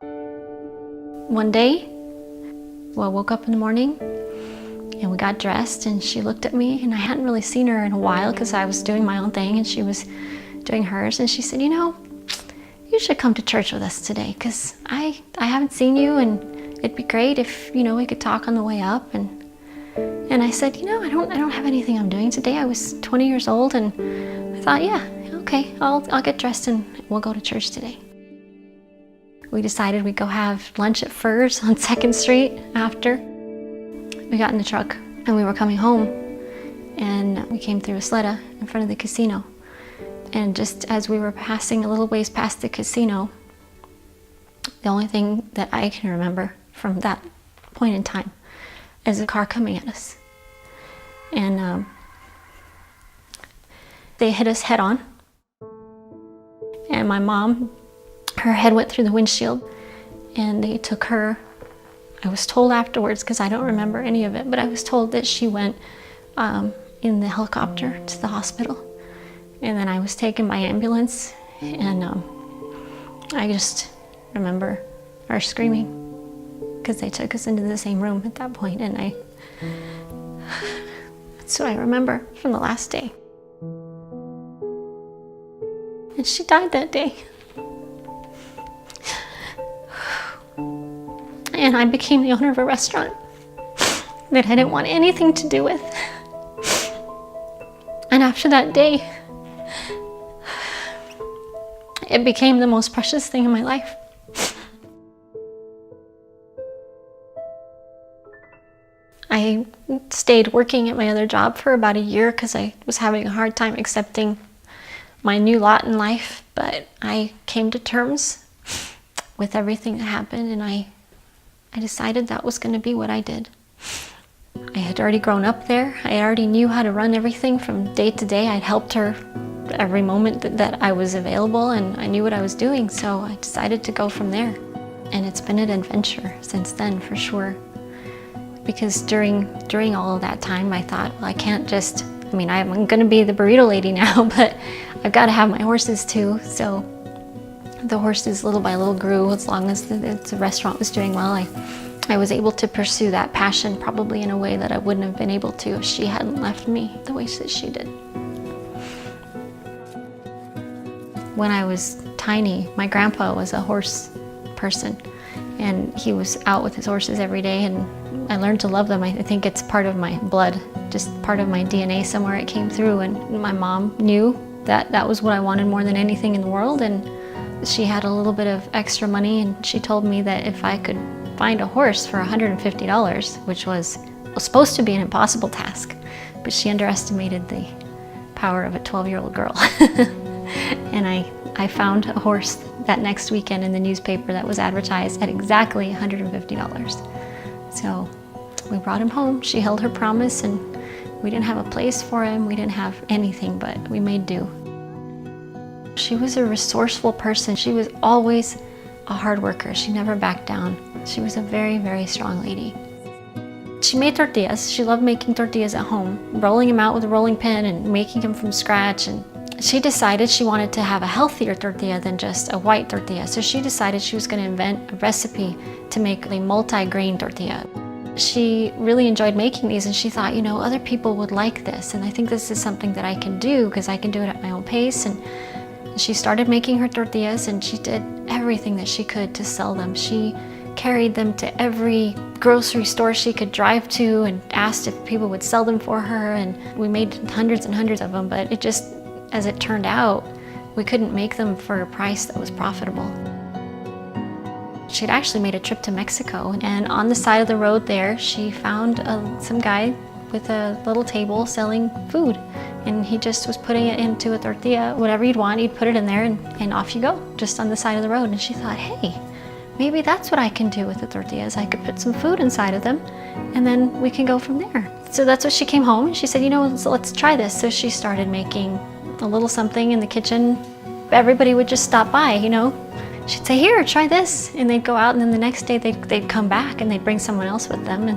One day, I woke up in the morning and we got dressed and she looked at me, and I hadn't really seen her in a while because I was doing my own thing and she was doing hers, and she said, you should come to church with us today because I haven't seen you, and it'd be great if, we could talk on the way up. And I said, I don't have anything I'm doing today. I was 20 years old and I thought, yeah, okay, I'll get dressed and we'll go to church today. We decided we'd go have lunch at Fur's on 2nd Street after. We got in the truck and we were coming home, and we came through Isleta in front of the casino. And just as we were passing a little ways past the casino, the only thing that I can remember from that point in time is a car coming at us. And they hit us head on. And my mom, her head went through the windshield, and they took her. I was told afterwards, because I don't remember any of it, but I was told that she went in the helicopter to the hospital. And then I was taken by ambulance, and I just remember her screaming because they took us into the same room at that point, and that's what I remember from the last day. And she died that day. And I became the owner of a restaurant that I didn't want anything to do with. And after that day, it became the most precious thing in my life. I stayed working at my other job for about a year because I was having a hard time accepting my new lot in life, but I came to terms with everything that happened, and I decided that was going to be what I did. I had already grown up there. I already knew how to run everything from day to day. I'd helped her every moment that I was available, and I knew what I was doing, so I decided to go from there. And it's been an adventure since then, for sure. Because during all of that time, I thought, well, I can't just, I'm going to be the burrito lady now, but I've got to have my horses too. So the horses little by little grew. As long as the restaurant was doing well, I was able to pursue that passion probably in a way that I wouldn't have been able to if she hadn't left me the way that she did. When I was tiny, my grandpa was a horse person, and he was out with his horses every day, and I learned to love them. I think it's part of my blood, just part of my DNA somewhere it came through, and my mom knew that that was what I wanted more than anything in the world, and she had a little bit of extra money, and she told me that if I could find a horse for $150, which was supposed to be an impossible task, but she underestimated the power of a 12-year-old girl. And I found a horse that next weekend in the newspaper that was advertised at exactly $150. So we brought him home. She held her promise, and we didn't have a place for him. We didn't have anything, but we made do. She was a resourceful person. She was always a hard worker. She never backed down. She was a very, very strong lady. She made tortillas. She loved making tortillas at home, rolling them out with a rolling pin and making them from scratch. And she decided she wanted to have a healthier tortilla than just a white tortilla. So she decided she was going to invent a recipe to make a multi-grain tortilla. She really enjoyed making these, and she thought, other people would like this, and I think this is something that I can do because I can do it at my own pace. And she started making her tortillas, and she did everything that she could to sell them. She carried them to every grocery store she could drive to and asked if people would sell them for her, and we made hundreds and hundreds of them, but as it turned out, we couldn't make them for a price that was profitable. She'd actually made a trip to Mexico, and on the side of the road there, she found some guy with a little table selling food. And he just was putting it into a tortilla, whatever you'd want, he'd put it in there, and off you go, just on the side of the road. And she thought, hey, maybe that's what I can do with the tortillas. I could put some food inside of them, and then we can go from there. So that's what she came home, and she said, let's try this. So she started making a little something in the kitchen. Everybody would just stop by, She'd say, here, try this. And they'd go out, and then the next day they'd come back and they'd bring someone else with them.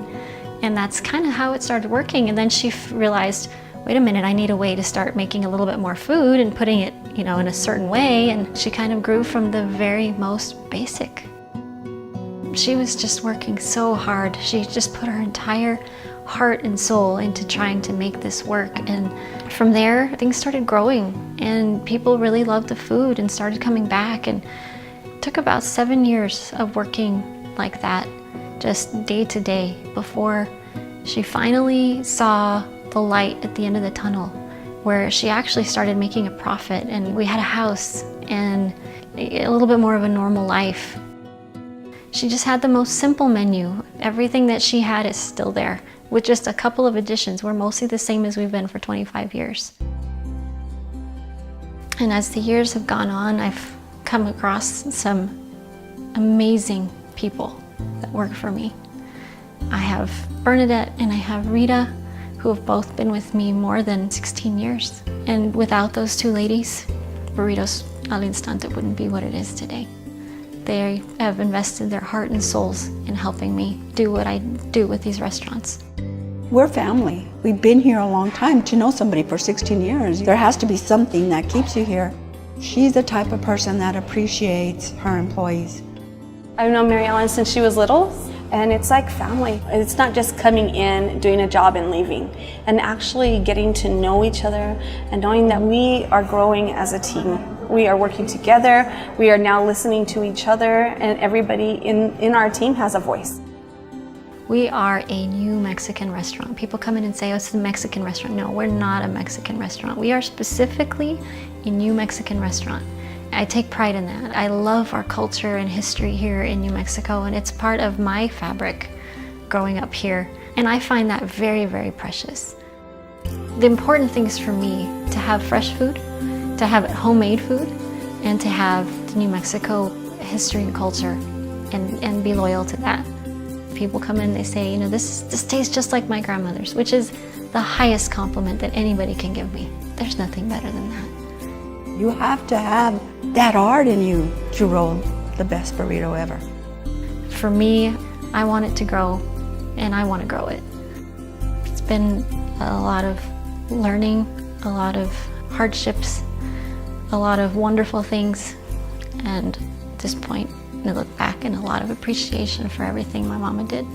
And that's kind of how it started working. And then she realized, wait a minute, I need a way to start making a little bit more food and putting it, in a certain way. And she kind of grew from the very most basic. She was just working so hard. She just put her entire heart and soul into trying to make this work. And from there, things started growing and people really loved the food and started coming back. And it took about 7 years of working like that, just day to day, before she finally saw the light at the end of the tunnel, where she actually started making a profit, and we had a house and a little bit more of a normal life. She just had the most simple menu. Everything that she had is still there, with just a couple of additions. We're mostly the same as we've been for 25 years. And as the years have gone on, I've come across some amazing people that work for me. I have Bernadette and I have Rita, who have both been with me more than 16 years. And without those two ladies, Burritos al Instante wouldn't be what it is today. They have invested their heart and souls in helping me do what I do with these restaurants. We're family. We've been here a long time. To know somebody for 16 years, there has to be something that keeps you here. She's the type of person that appreciates her employees. I've known Mary Ellen since she was little, and it's like family. It's not just coming in, doing a job and leaving, and actually getting to know each other and knowing that we are growing as a team. We are working together, we are now listening to each other, and everybody in our team has a voice. We are a new Mexican restaurant. People come in and say, oh, it's a Mexican restaurant. No, we're not a Mexican restaurant. We are specifically a new Mexican restaurant. I take pride in that. I love our culture and history here in New Mexico, and it's part of my fabric growing up here. And I find that very, very precious. The important thing is for me to have fresh food, to have homemade food, and to have the New Mexico history and culture, and be loyal to that. People come in, they say, you know, this tastes just like my grandmother's, which is the highest compliment that anybody can give me. There's nothing better than that. You have to have that art in you to roll the best burrito ever. For me, I want it to grow, and I want to grow it. It's been a lot of learning, a lot of hardships, a lot of wonderful things, and at this point, I look back and a lot of appreciation for everything my mama did.